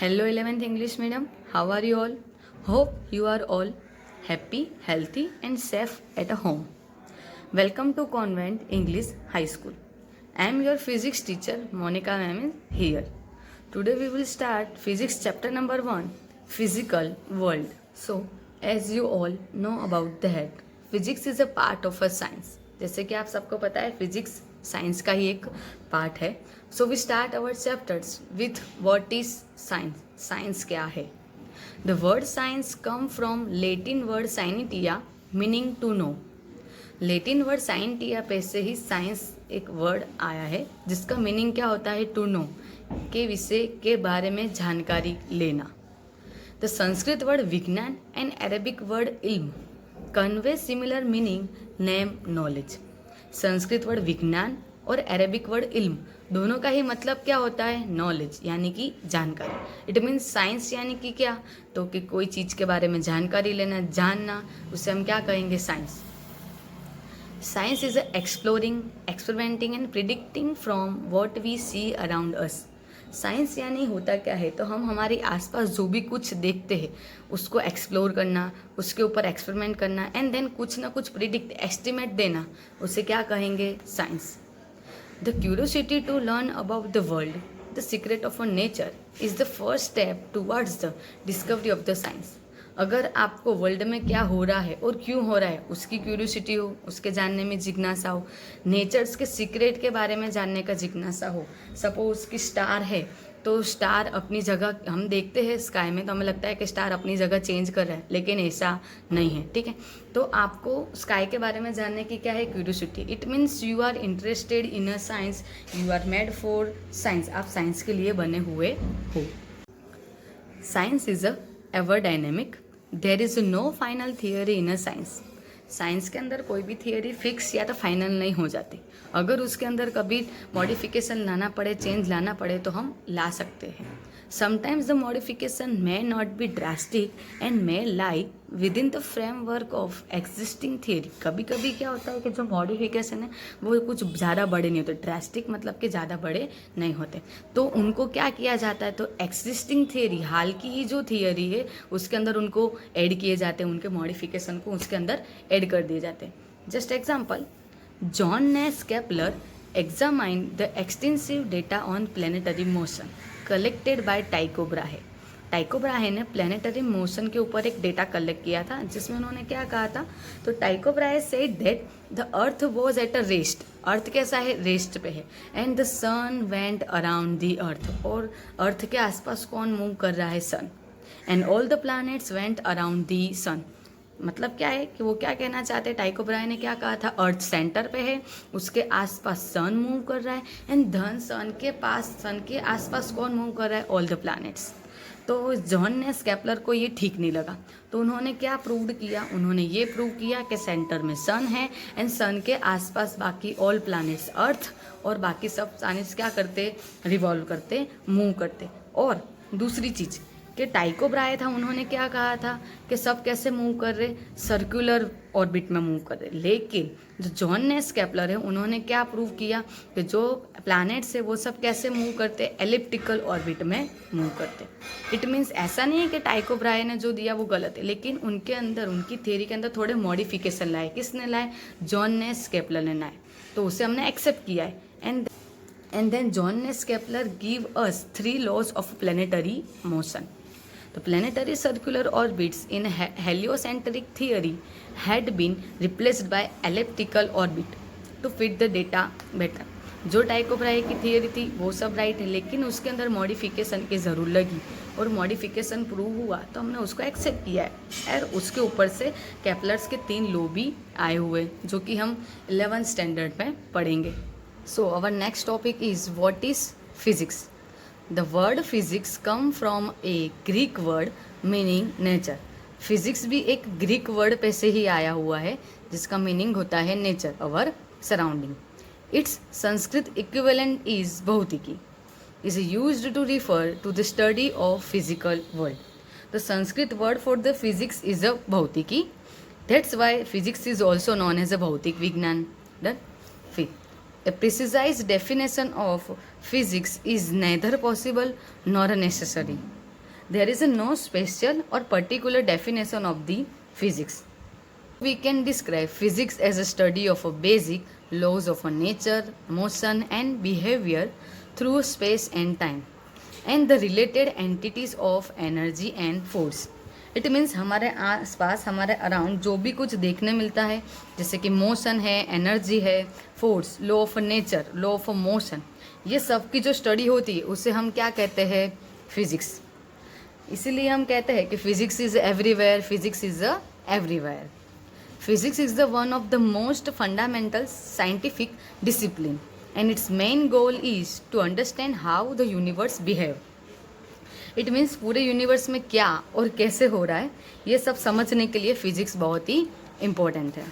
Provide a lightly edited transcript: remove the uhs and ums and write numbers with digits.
Hello 11th English medium, how are you all? Hope you are all happy, healthy and safe at home. Welcome to Convent English High School. I am your physics teacher Monica ma'am is here. Today we will start physics chapter number 1, physical world. So as you all know about that, physics is a part of a science. जैसे कि आप सबको पता है physics science का ही एक part है. So we start our chapters with what is science. Science क्या है? The word science come from Latin word scientia meaning to know. Latin word scientia पे से ही साइंस एक वर्ड आया है जिसका मीनिंग क्या होता है? टू नो, के विषय के बारे में जानकारी लेना. द संस्कृत वर्ड विज्ञान एंड अरेबिक वर्ड इल्म convey similar meaning name knowledge. Sanskrit word विज्ञान और अरेबिक वर्ड इल्म दोनों का ही मतलब क्या होता है? नॉलेज यानी कि जानकारी. इट मीन्स साइंस यानी कि क्या? तो कि कोई चीज़ के बारे में जानकारी लेना, जानना, उसे हम क्या कहेंगे? Science. Science is exploring, experimenting and predicting from what we see around us. Science यानी होता क्या है? तो हम हमारे आसपास जो भी कुछ देखते हैं उसको एक्सप्लोर करना, उसके ऊपर एक्सपेरिमेंट करना एंड देन कुछ ना कुछ प्रिडिक्ट, एस्टिमेट देना, उसे क्या कहेंगे? Science. The curiosity to learn about the world, the secret of a nature is the first step towards the discovery of the science. अगर आपको वर्ल्ड में क्या हो रहा है और क्यों हो रहा है उसकी क्यूरियोसिटी हो, उसके जानने में जिज्ञासा हो, नेचर्स के सीक्रेट के बारे में जानने का जिज्ञासा हो. सपोज कि स्टार है तो स्टार अपनी जगह, हम देखते हैं स्काई में तो हमें लगता है कि स्टार अपनी जगह चेंज कर रहा है, लेकिन ऐसा नहीं है. ठीक है, तो आपको स्काई के बारे में जानने की क्या है? Curiosity. It means you are interested in a science, you are made for science. आप साइंस के लिए बने हुए हो. Science is a ever dynamic. There is no final theory in a science. Science के अंदर कोई भी थियोरी फिक्स या तो फाइनल नहीं हो जाती. अगर उसके अंदर कभी मॉडिफिकेशन लाना पड़े, चेंज लाना पड़े तो हम ला सकते हैं. Sometimes the modification may not be drastic and may lie with in the framework of existing theory. कभी कभी क्या होता है कि जो मॉडिफिकेशन है वो कुछ ज़्यादा बड़े नहीं होते. ड्रास्टिक मतलब कि ज़्यादा बड़े नहीं होते, तो उनको क्या किया जाता है? तो एग्जिस्टिंग थियोरी, हाल की ही जो थियोरी है उसके अंदर उनको ऐड किए जाते हैं, उनके मॉडिफिकेशन को उसके अंदर ऐड कर दिए जाते हैं. Just example, Johannes Kepler examined the extensive data on planetary motion collected by Tycho Brahe. Tycho Brahe ने प्लानिटरी मोशन के ऊपर एक डेटा कलेक्ट किया था जिसमें उन्होंने क्या कहा था? तो Tycho Brahe said that the earth was at a rest. Earth कैसा है? रेस्ट पे है. And the sun went around the earth, और अर्थ के आसपास कौन मूव कर रहा है? Sun. And all the planets went around the sun. मतलब क्या है कि वो क्या कहना चाहते हैं? टाइको ब्राहे ने क्या कहा था? अर्थ सेंटर पे है, उसके आसपास सन मूव कर रहा है एंड धन सन के पास, सन के आसपास कौन मूव कर रहा है? All the planets. तो जॉन ने स्केपलर को ये ठीक नहीं लगा, तो उन्होंने क्या प्रूव किया? उन्होंने ये प्रूव किया कि सेंटर में सन है एंड सन के आसपास बाकी ऑल प्लैनेट्स, अर्थ और बाकी सब प्लैनेट्स क्या करते? रिवॉल्व करते, मूव करते. और दूसरी चीज़ कि टाइको ब्राहे था, उन्होंने क्या कहा था कि सब कैसे मूव कर रहे? सर्कुलर ऑर्बिट में मूव कर रहे. लेकिन जो जॉन नेस केपलर है उन्होंने क्या प्रूव किया कि जो प्लैनेट्स है वो सब कैसे मूव करते? एलिप्टिकल ऑर्बिट में मूव करते. इट मीन्स ऐसा नहीं है कि टाइको ब्राहे ने जो दिया वो गलत है, लेकिन उनके अंदर, उनकी थ्योरी के अंदर थोड़े मॉडिफिकेशन लाए. किसने लाए? जॉन नेस केपलर ने लाए. तो उसे हमने एक्सेप्ट किया है. And then Johannes Kepler give us 3 laws of planetary motion. The planetary circular orbits in heliocentric theory had been replaced by elliptical orbit to fit the data better. जो टाइको Brahe की theory थी वो सब right है, लेकिन उसके अंदर modification की ज़रूर लगी और मॉडिफिकेशन प्रूव हुआ तो हमने उसको एक्सेप्ट किया है. और उसके ऊपर से केपलर्स के 3 लॉ भी आए हुए जो कि हम 11th स्टैंडर्ड में पढ़ेंगे. So our next topic is what is physics. The word physics come from a Greek word meaning nature. Physics भी एक ग्रीक वर्ड पे से ही आया हुआ है जिसका मीनिंग होता है nature, our surrounding. Its Sanskrit equivalent is bhautiki, is used to refer to the study of physical world. The Sanskrit word for the physics is a bhautiki. That's why physics is also known as a bhautik vigyan. Done. A precise definition of physics is neither possible nor necessary. There is no special or particular definition of the physics. We can describe physics as a study of a basic laws of a nature, motion and behavior through space and time and the related entities of energy and force. It means हमारे आसपास हमारे around जो भी कुछ देखने मिलता है जैसे कि मोशन है, एनर्जी है, force, law of nature, law of motion, ये सब की जो स्टडी होती है उसे हम क्या कहते हैं? फिजिक्स. इसीलिए हम कहते हैं कि physics is everywhere, physics is everywhere. Physics is the one of the most fundamental scientific discipline and its main goal is to understand how the universe behave. It means पूरे यूनिवर्स में क्या और कैसे हो रहा है ये सब समझने के लिए फिजिक्स बहुत ही इम्पोर्टेंट है.